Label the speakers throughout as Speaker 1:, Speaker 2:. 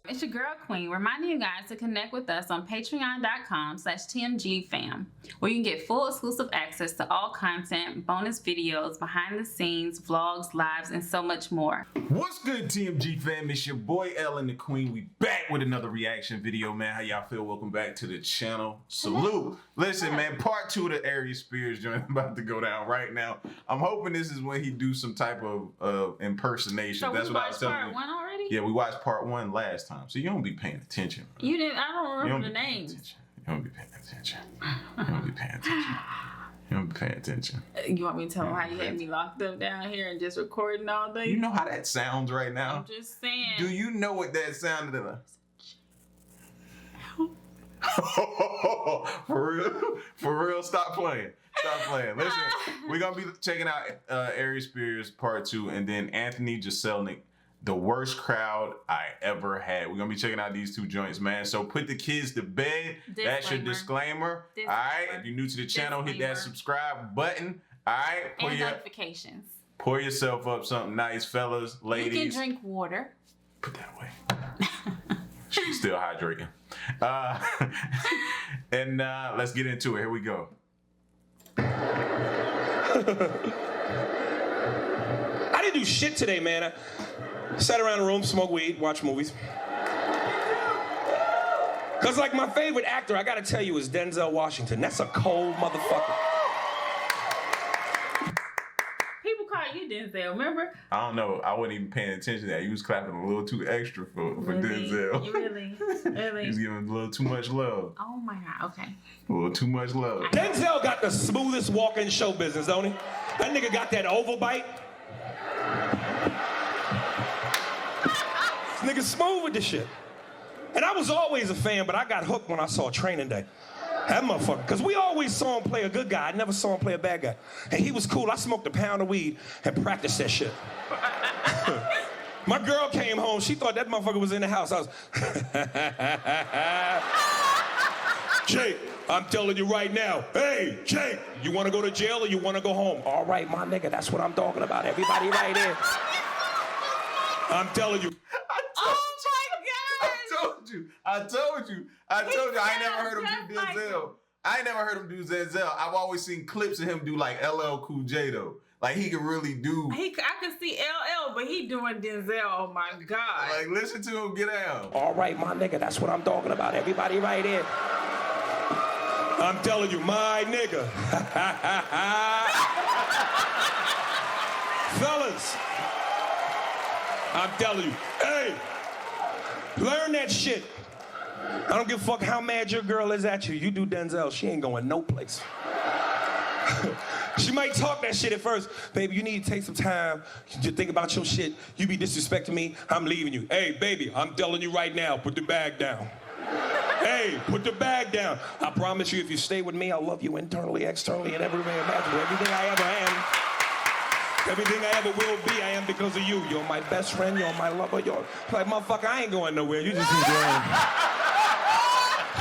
Speaker 1: It's your girl Queen, reminding you guys to connect with us on patreon.com/TMG Fam, where you can get full exclusive access to all content, bonus videos, behind the scenes, vlogs, lives, and so much more.
Speaker 2: What's good, TMG Fam? It's your boy L and the Queen. We back with another reaction video, man. How y'all feel? Welcome back to the channel. Salute. Listen, man, part 2 of the Aries Spears joint about to go down right now. I'm hoping this is when he do some type of impersonation.
Speaker 1: So
Speaker 2: that's
Speaker 1: we
Speaker 2: what I was
Speaker 1: watched
Speaker 2: telling
Speaker 1: part
Speaker 2: you.
Speaker 1: 1 already?
Speaker 2: Yeah, we watched part 1 last time, so you don't be paying attention. Bro.
Speaker 1: You didn't? I don't remember the names.
Speaker 2: You don't be paying attention. You don't be paying attention. You don't be paying attention.
Speaker 1: You want me to tell them how you had me locked up down here and just recording all day?
Speaker 2: You know how that sounds right now?
Speaker 1: I'm just saying.
Speaker 2: Do you know what that sounded like? For real, stop playing. Stop playing. Listen, we're going to be checking out Aries Spears part 2 and then Anthony Jeselnik, the worst crowd I ever had. We're going to be checking out these 2 joints, man. So put the kids to bed.
Speaker 1: Disclaimer.
Speaker 2: That's your disclaimer. All right. If you're new to the channel, hit that subscribe button. All right.
Speaker 1: And notifications.
Speaker 2: Pour yourself up something nice, fellas, ladies.
Speaker 1: You can drink water.
Speaker 2: Put that away. She's still hydrating. And let's get into it. Here we go.
Speaker 3: I didn't do shit today, man. I sat around the room, smoked weed, watched movies. Cause like my favorite actor, I gotta tell you, is Denzel Washington. That's a cold motherfucker.
Speaker 1: People call you Denzel, remember?
Speaker 2: I don't know. I wasn't even paying attention to that. You was clapping a little too extra for
Speaker 1: Really?
Speaker 2: Denzel.
Speaker 1: You really?
Speaker 2: He was giving a little too much love.
Speaker 1: Oh my God, okay.
Speaker 2: A little too much love.
Speaker 3: Denzel got the smoothest walk in show business, don't he? That nigga got that oval bite. This nigga smooth with this shit. And I was always a fan, but I got hooked when I saw Training Day. That motherfucker, because we always saw him play a good guy. I never saw him play a bad guy. And he was cool. I smoked a pound of weed and practiced that shit. My girl came home. She thought that motherfucker was in the house. I was, Jake, I'm telling you right now. Hey, Jake, you want to go to jail or you want to go home? All right, my nigga, that's what I'm talking about. Everybody right there. I'm telling you.
Speaker 2: I told you. I ain't never heard him do Denzel. I ain't never heard him do Denzel. I've always seen clips of him do like LL Cool J though. Like he could really do.
Speaker 1: I can see LL, but he doing Denzel. Oh my God.
Speaker 2: Like listen to him get down.
Speaker 3: All right, my nigga, that's what I'm talking about. Everybody right there. I'm telling you, my nigga. Fellas, I'm telling you, hey, learn that shit. I don't give a fuck how mad your girl is at you. You do Denzel, she ain't going no place. She might talk that shit at first. Baby, you need to take some time to think about your shit. You be disrespecting me, I'm leaving you. Hey, baby, I'm telling you right now, put the bag down. Hey, put the bag down. I promise you, if you stay with me, I'll love you internally, externally, and every way imaginable. Everything I ever am, everything I ever will be, I am because of you. You're my best friend, you're my lover, you're like, motherfucker, I ain't going nowhere. You just need to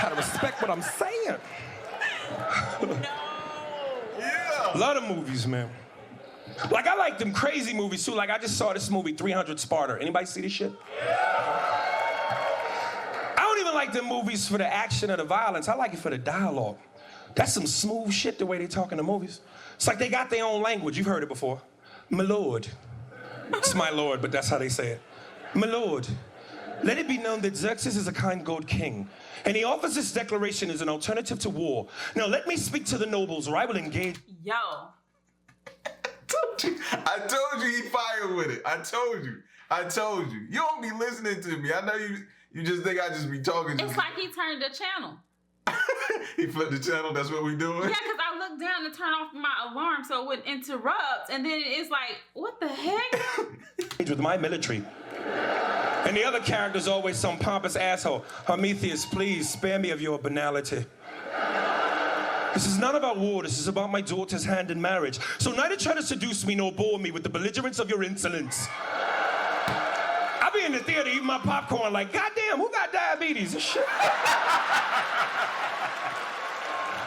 Speaker 3: gotta respect what I'm saying.
Speaker 1: No.
Speaker 2: Yeah.
Speaker 3: A lot of movies, man. Like, I like them crazy movies, too. Like, I just saw this movie, 300 Sparta. Anybody see this shit? I don't even like them movies for the action or the violence. I like it for the dialogue. That's some smooth shit, the way they talk in the movies. It's like they got their own language. You've heard it before. My lord. It's my lord, but that's how they say it. My lord. Let it be known that Xerxes is a kind god king, and he offers this declaration as an alternative to war. Now let me speak to the nobles, or I will engage.
Speaker 1: Yo.
Speaker 2: I told you he fired with it. I told you. You don't be listening to me. I know you just think I just be talking.
Speaker 1: It's like he turned the channel.
Speaker 2: He flipped the channel, that's what we doing?
Speaker 1: Yeah, because I looked down to turn off my alarm so it wouldn't interrupt, and then it's like, what the heck?
Speaker 3: With my military. And the other character's always some pompous asshole. Prometheus, please spare me of your banality. This is not about war, this is about my daughter's hand in marriage. So neither try to seduce me nor bore me with the belligerence of your insolence. I be in the theater eating my popcorn like, goddamn, who got diabetes? This shit.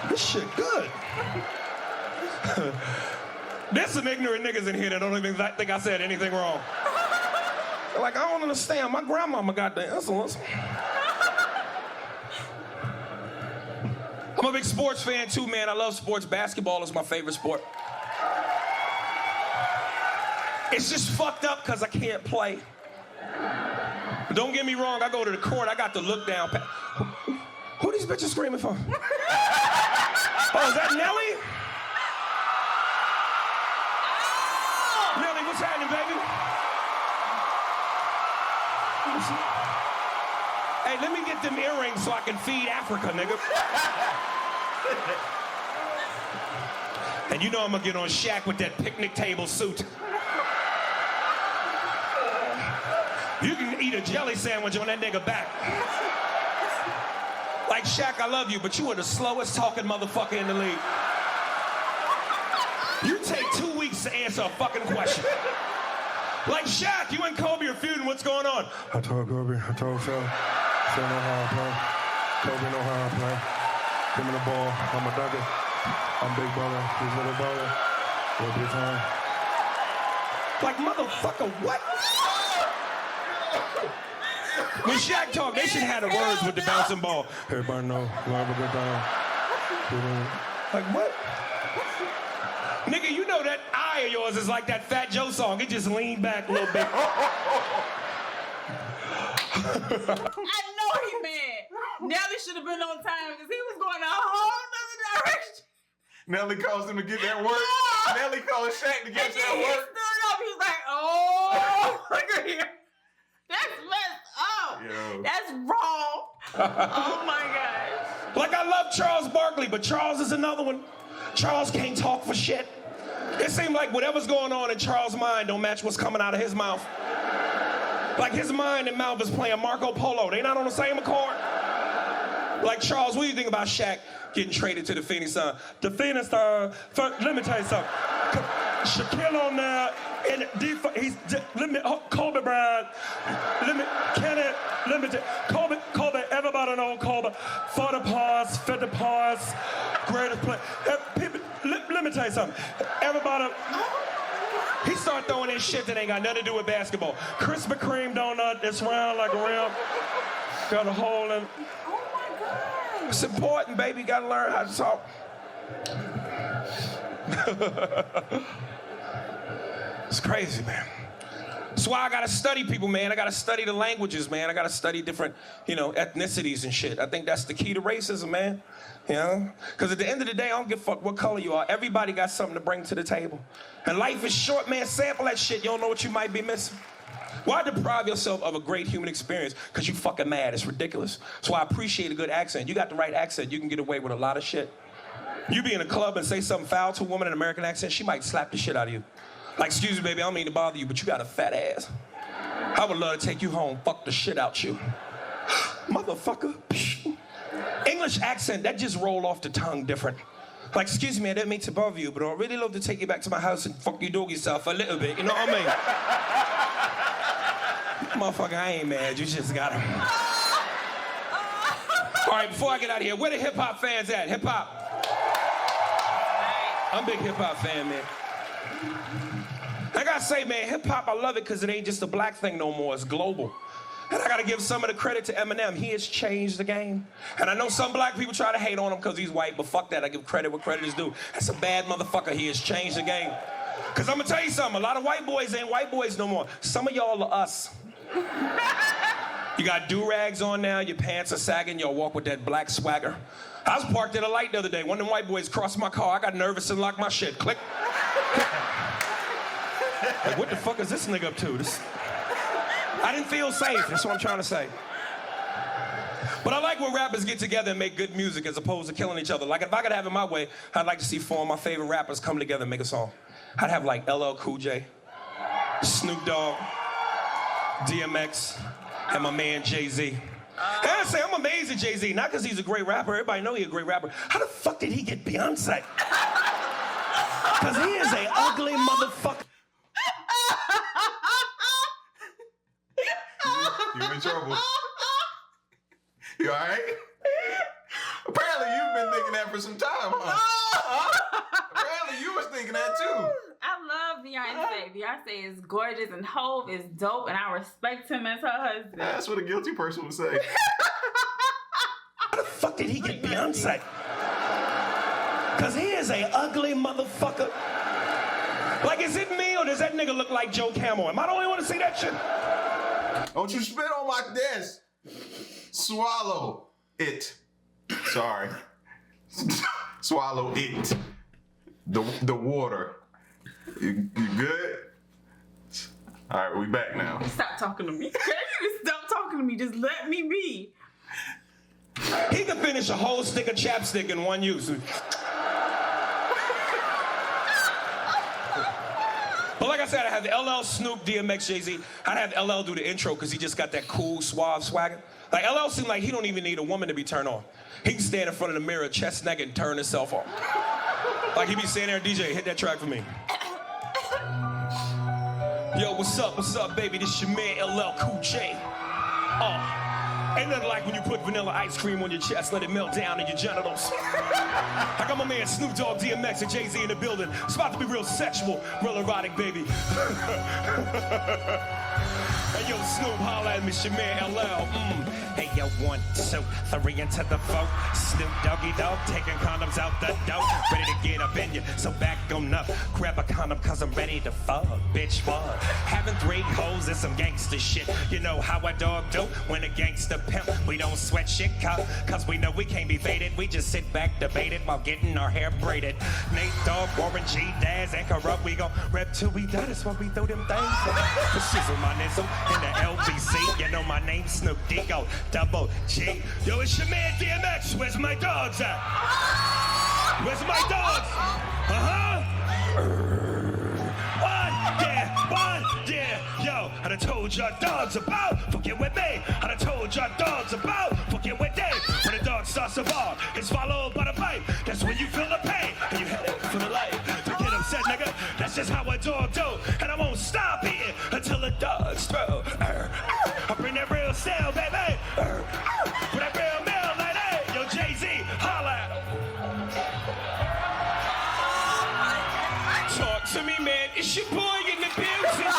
Speaker 3: This shit good. There's some ignorant niggas in here that don't even think I said anything wrong. Like, I don't understand. My grandmama got the insulin. I'm a big sports fan too, man. I love sports. Basketball is my favorite sport. It's just fucked up because I can't play. Don't get me wrong, I go to the court, I got to look down. Who these bitches screaming for? Oh, is that Nelly? Nelly, what's happening, baby? Hey, let me get them earrings so I can feed Africa, nigga. And you know I'm gonna get on Shaq with that picnic table suit. You can eat a jelly sandwich on that nigga back. Like, Shaq, I love you, but you are the slowest talking motherfucker in the league. You take 2 weeks to answer a fucking question. Like, Shaq, you and Kobe are feuding, what's going on? I told Kobe, I told Phil. Phil know how I play. Kobe know how I play. Give me the ball, I'm a dugger. I'm big brother, he's little brother. Every time. Like, motherfucker, what? When Shaq talked, they should have the words with the bouncing ball. Everybody know, have a good time. Like, what? Nigga, you know that eye of yours is like that Fat Joe song. It just leaned back a little bit.
Speaker 1: I know he mad. Nelly should have been on time because he was going a whole nother direction.
Speaker 2: Nelly calls him to get that work. Nelly calls Shaq to get that
Speaker 1: He
Speaker 2: work.
Speaker 1: stood up. He was like, oh, look at here. That's messed up.
Speaker 2: Yo.
Speaker 1: That's wrong. Oh my gosh.
Speaker 3: Like, I love Charles Barkley, but Charles is another one. Charles can't talk for shit. It seemed like whatever's going on in Charles' mind don't match what's coming out of his mouth. Like, his mind and mouth is playing Marco Polo. They not on the same accord. Like, Charles, what do you think about Shaq getting traded to the Phoenix Suns? The Phoenix Suns, let me tell you something. Shaquille O'Neal, and Kobe Bryant, Kobe, everybody know Kobe, 40 points, 50 points, greatest player. Let me tell you something. Everybody, he started throwing in shit that ain't got nothing to do with basketball. Krispy Kreme donut, it's round like a rim, got a hole in.
Speaker 1: Oh my God.
Speaker 3: It's important, baby. You gotta learn how to talk. It's crazy, man. That's why I gotta study people, man. I gotta study the languages, man. I gotta study different, ethnicities and shit. I think that's the key to racism, man. You know? Because at the end of the day, I don't give a fuck what color you are. Everybody got something to bring to the table. And life is short, man. Sample that shit. You don't know what you might be missing. Why deprive yourself of a great human experience? Because you fucking mad. It's ridiculous. So I appreciate a good accent. You got the right accent, you can get away with a lot of shit. You be in a club and say something foul to a woman in an American accent, she might slap the shit out of you. Like, excuse me, baby, I don't mean to bother you, but you got a fat ass. I would love to take you home, fuck the shit out you. Motherfucker. English accent, that just roll off the tongue different. Like, excuse me, I didn't mean to bother you, but I'd really love to take you back to my house and fuck your doggy self a little bit, you know what I mean? Motherfucker, I ain't mad, you just got him. All right, before I get out of here, where the hip-hop fans at? Hip-hop. I'm a big hip-hop fan, man. I gotta say, man, hip-hop, I love it because it ain't just a black thing no more, it's global. And I gotta give some of the credit to Eminem. He has changed the game. And I know some black people try to hate on him because he's white, but fuck that, I give credit where credit is due. That's a bad motherfucker, he has changed the game. Because I'm gonna tell you something, a lot of white boys ain't white boys no more. Some of y'all are us. You got do-rags on now, your pants are sagging, y'all walk with that black swagger. I was parked at a light the other day. One of them white boys crossed my car. I got nervous and locked my shit. Click. Like, what the fuck is this nigga up to? I didn't feel safe. That's what I'm trying to say. But I like when rappers get together and make good music as opposed to killing each other. Like, if I could have it my way, I'd like to see 4 of my favorite rappers come together and make a song. I'd have, like, LL Cool J, Snoop Dogg, DMX, and my man Jay-Z. And I say, I'm amazed at Jay-Z, not because he's a great rapper. Everybody know he's a great rapper. How the fuck did he get Beyonce? Because he is an ugly motherfucker.
Speaker 2: You in trouble. You all right? Apparently you've been thinking that for some time, huh? Apparently you was thinking that too.
Speaker 1: I love love Beyonce. Beyonce is gorgeous and Hove is dope, and I respect him as her husband.
Speaker 2: That's what a guilty person would say.
Speaker 3: How the fuck did he get Beyonce? Cause he is a ugly motherfucker. Like, is it me or does that nigga look like Joe Camel? Am I the only one to see that shit?
Speaker 2: Don't you spit on my desk. Swallow it. Sorry. Swallow it. The water. You good? All right, we back now.
Speaker 1: Stop talking to me. Stop talking to me. Just let me be.
Speaker 3: He could finish a whole stick of chapstick in one use. But like I said, I have LL, Snoop, DMX, Jay-Z. I'd have LL do the intro because he just got that cool, suave swagger. Like, LL seemed like he don't even need a woman to be turned on. He can stand in front of the mirror, chest naked, and turn himself on. Like, he be standing there, DJ, hit that track for me. Yo, what's up, baby? This your man, LL Cool J. Ain't nothing like when you put vanilla ice cream on your chest, let it melt down in your genitals. I got my man Snoop Dogg, DMX, and Jay-Z in the building. It's about to be real sexual, real erotic, baby. Hey, yo, Snoop, holla at me, it's your man LL. Hey, yo, 1, 2, 3 into the vote. Snoop Doggy Dogg, taking condoms out the door. Ready to get up in you, so back on up. Grab a condom, cause I'm ready to fuck, bitch, fuck. Having 3 hoes is some gangster shit. You know how a dog do when a gangster pimp. We don't sweat shit, cause we know we can't be faded. We just sit back, debate it while getting our hair braided. Nate Dogg, Warren G, Daz, and Corrupt. We gon' rep till we die, that's why we throw them things. The shizzle, my nizzle, in the LBC. You know my name, Snoop Digo, Double G. Yo, it's your man DMX. Where's my dogs at? Where's my dogs? One, yeah. Yo, I done told y'all dogs about fucking with me. I done told y'all dogs about fucking with me. When the dog starts to bark, it's followed by the bite. That's when you feel the pain and you head it for the light. To get upset, nigga, that's just how a dog do. And I won't stop eating until the dog's through. I bring that real style, baby. With that real meal, like, hey, yo, Jay-Z, holla at him. Talk to me, man. It's your boy in the building.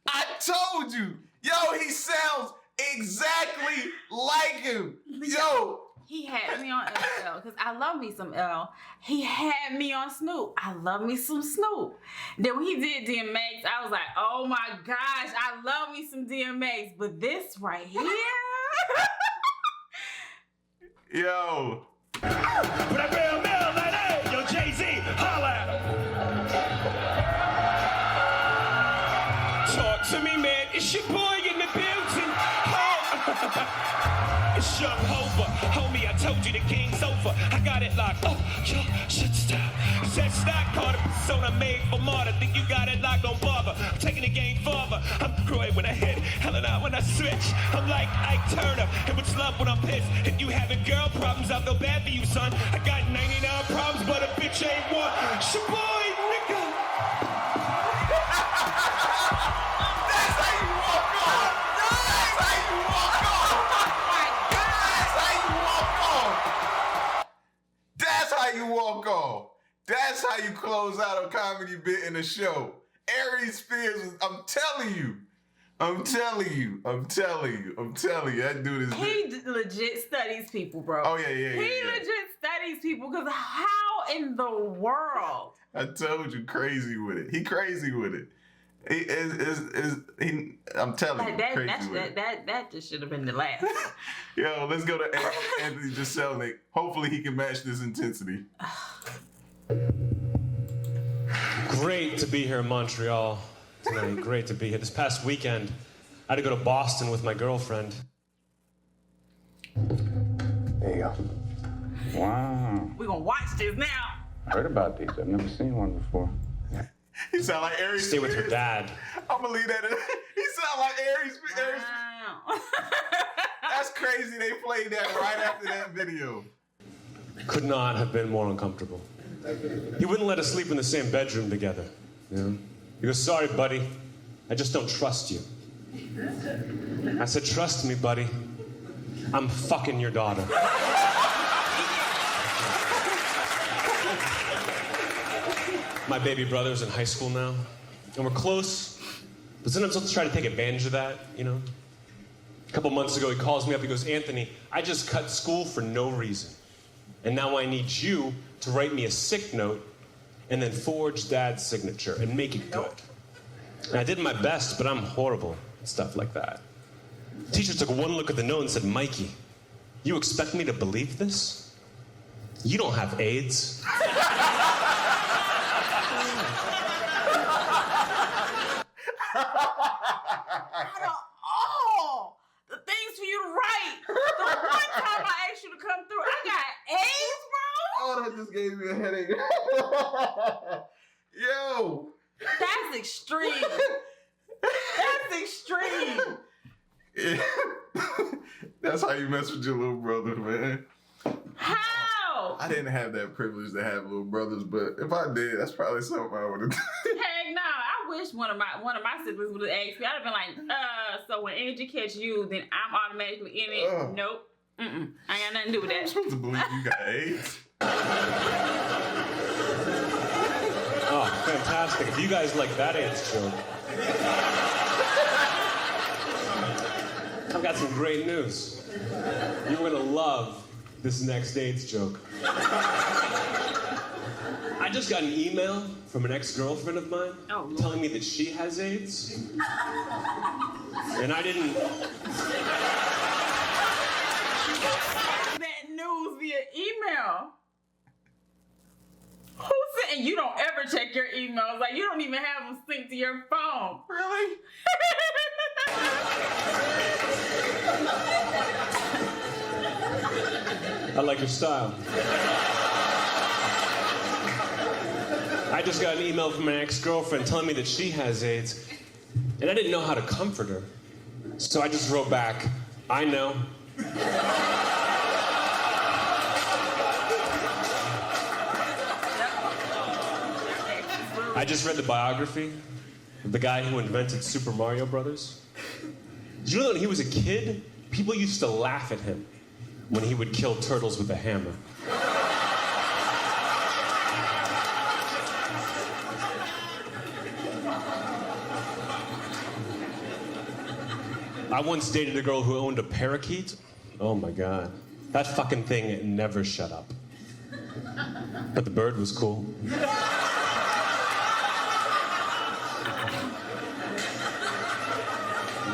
Speaker 2: I told you. Yo, he sounds exactly like him. Yo.
Speaker 1: He had me on L because I love me some L. He had me on Snoop. I love me some Snoop. Then when he did DMX, I was like, oh my gosh, I love me some DMX. But this right here.
Speaker 2: Yo.
Speaker 3: Put that real meal, like, hey, yo, Jay-Z, holla at him. Talk to me, man. It's your boy in the building. It's Young Hova. Homie, I told you the game's over. I got it locked. Oh, yo, shit, stop. Said stop, caught a persona made for martyr. Think you got it locked, don't bother. I'm taking the game further. I'm Croy when I hit, hellin' out when I switch. I'm like Ike Turner, and what's love when I'm pissed. If you having girl problems, I feel bad for you, son. I got 99 problems, but a bitch ain't one. It's your boy, nigga.
Speaker 2: That's how you walk off. That's how you walk off. That's how you walk off. That's how you close out a comedy bit in a show. Aries Spears, I'm telling you. That dude is...
Speaker 1: He legit studies people, bro.
Speaker 2: Oh, yeah.
Speaker 1: He legit studies people, because how in the world?
Speaker 2: I told you, crazy with it. He crazy with it. I'm telling you, crazy with it.
Speaker 1: That just should have been the last.
Speaker 2: Yo, let's go to Anthony Jeselnik. Hopefully he can match this intensity.
Speaker 4: Great to be here in Montreal tonight. Great to be here. This past weekend, I had to go to Boston with my girlfriend.
Speaker 5: There you go. Wow.
Speaker 1: We're gonna watch this now.
Speaker 5: I heard about these. I've never seen one before.
Speaker 2: He sound like Aries.
Speaker 4: Stay with her dad.
Speaker 2: I'm gonna leave that in. He sound like Aries.
Speaker 1: Wow.
Speaker 2: That's crazy. They played that right after that video.
Speaker 4: Could not have been more uncomfortable. He wouldn't let us sleep in the same bedroom together. You know? He goes, sorry, buddy. I just don't trust you. I said, trust me, buddy. I'm fucking your daughter. My baby brother's in high school now, and we're close, but sometimes I'll try to take advantage of that, you know? A couple months ago, he calls me up, he goes, Anthony, I just cut school for no reason, and now I need you to write me a sick note and then forge Dad's signature and make it good. And I did my best, but I'm horrible at stuff like that. The teacher took one look at the note and said, Mikey, you expect me to believe this? You don't have AIDS.
Speaker 1: Out of all the things for you to write, the one time I asked you to come through, I got AIDS, bro?
Speaker 2: Oh, that just gave me a headache. Yo.
Speaker 1: That's extreme. That's extreme.
Speaker 2: Yeah. That's how you mess with your little brother, man.
Speaker 1: How?
Speaker 2: I didn't have that privilege to have little brothers, but if I did, that's probably something I would have done.
Speaker 1: Heck no. I wish one of my siblings would have asked me. I'd have been like, so when Angie catch you, then I'm automatically in it. Nope. I ain't got nothing to do with
Speaker 2: I'm
Speaker 1: that.
Speaker 2: supposed to believe you got AIDS.
Speaker 4: Oh, fantastic. If you guys like that AIDS joke. I've got some great news. You're gonna love this next AIDS joke. I just got an email from an ex-girlfriend of mine telling me that she has AIDS. And I didn't...
Speaker 1: That news via email. Who said, and you don't ever check your emails, like you don't even have them synced to your phone.
Speaker 2: Really?
Speaker 4: I like your style. I just got an email from an ex-girlfriend telling me that she has AIDS, and I didn't know how to comfort her. So I just wrote back, I know. I just read the biography of the guy who invented Super Mario Brothers. Did you know that when he was a kid, people used to laugh at him when he would kill turtles with a hammer? I once dated a girl who owned a parakeet. Oh my God. That fucking thing never shut up. But the bird was cool.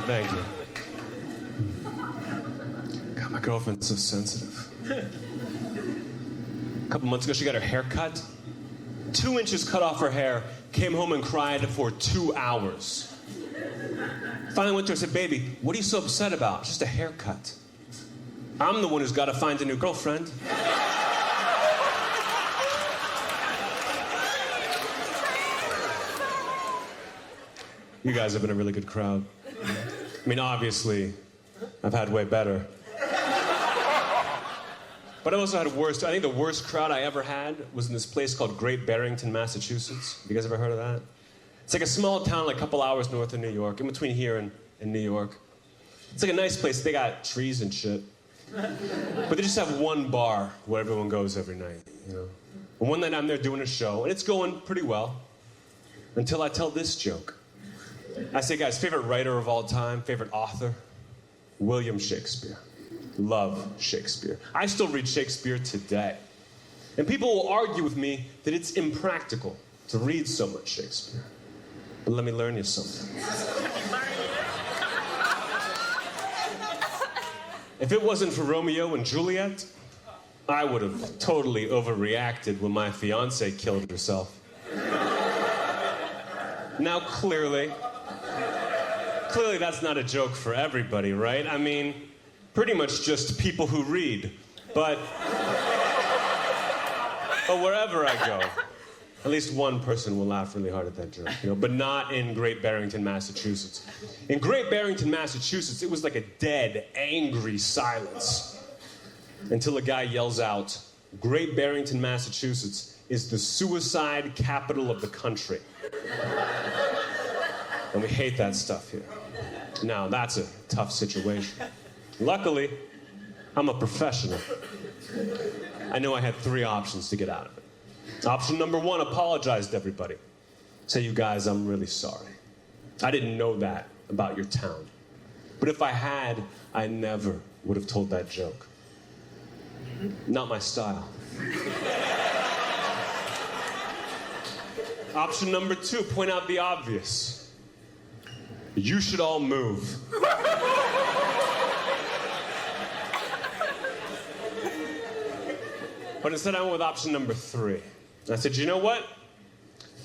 Speaker 4: Thank you. God, my girlfriend's so sensitive. A couple months ago, she got her hair cut. 2 inches cut off her hair, came home and cried for 2 hours. Finally went to her and said, baby, what are you so upset about? It's just a haircut. I'm the one who's got to find a new girlfriend. You guys have been a really good crowd. I mean, obviously, I've had way better. But I also had worse. I think the worst crowd I ever had was in this place called Great Barrington, Massachusetts. You guys ever heard of that? It's like a small town, like a couple hours north of New York, in between here and New York. It's like a nice place. They got trees and shit. But they just have one bar where everyone goes every night, you know? And one night I'm there doing a show, and it's going pretty well, until I tell this joke. I say, guys, favorite writer of all time, favorite author? William Shakespeare. Love Shakespeare. I still read Shakespeare today. And people will argue with me that it's impractical to read so much Shakespeare. But let me learn you something. If it wasn't for Romeo and Juliet, I would have totally overreacted when my fiancée killed herself. Now, clearly that's not a joke for everybody, right? I mean, pretty much just people who read. But wherever I go, at least one person will laugh really hard at that joke, you know, but not in Great Barrington, Massachusetts. In Great Barrington, Massachusetts, it was like a dead, angry silence until a guy yells out, Great Barrington, Massachusetts is the suicide capital of the country. And we hate that stuff here. Now, that's a tough situation. Luckily, I'm a professional. I know I had 3 options to get out of it. Option number 1, apologize to everybody. Say, you guys, I'm really sorry. I didn't know that about your town. But if I had, I never would have told that joke. Not my style. Option number 2, point out the obvious. You should all move. But instead I went with option number 3. I said, you know what?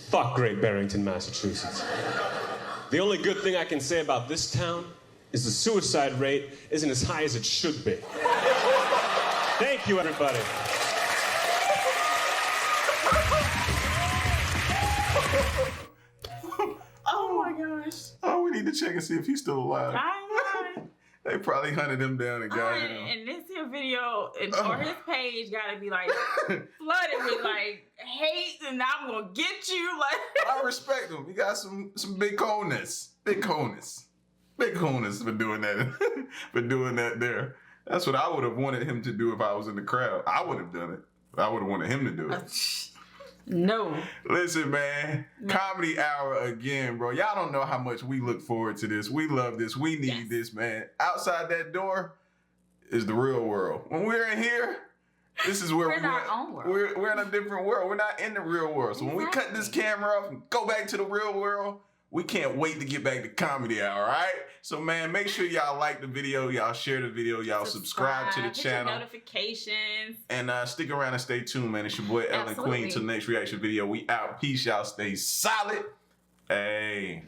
Speaker 4: Fuck Great Barrington, Massachusetts. The only good thing I can say about this town is the suicide rate isn't as high as it should be. Thank you, everybody.
Speaker 1: Oh my gosh.
Speaker 2: Oh, we need to check and see if he's still alive.
Speaker 1: I know.
Speaker 2: They probably hunted him down and got him.
Speaker 1: And this here video, or his page, gotta be like flooded with like hate, and I'm gonna get you. Like,
Speaker 2: I respect him. He got some big coolness. Big coolness. Big coolness for doing that. For doing that there. That's what I would have wanted him to do if I was in the crowd. I would have done it. I would have wanted him to do it.
Speaker 1: No.
Speaker 2: Listen, man. Comedy Hour again, bro. Y'all don't know how much we look forward to this. We love this. We need this, man. Outside that door is the real world. When we're in here, this is where
Speaker 1: we're in our own world.
Speaker 2: We're in a different world. We're not in the real world. So when we cut this camera off and go back to the real world, we can't wait to get back to Comedy Hour, all right? So, man, make sure y'all like the video, y'all share the video, y'all subscribe to the channel.
Speaker 1: Hit notifications.
Speaker 2: And stick around and stay tuned, man. It's your boy Ellen Queen. Till the next reaction video. We out. Peace, y'all. Stay solid. Hey.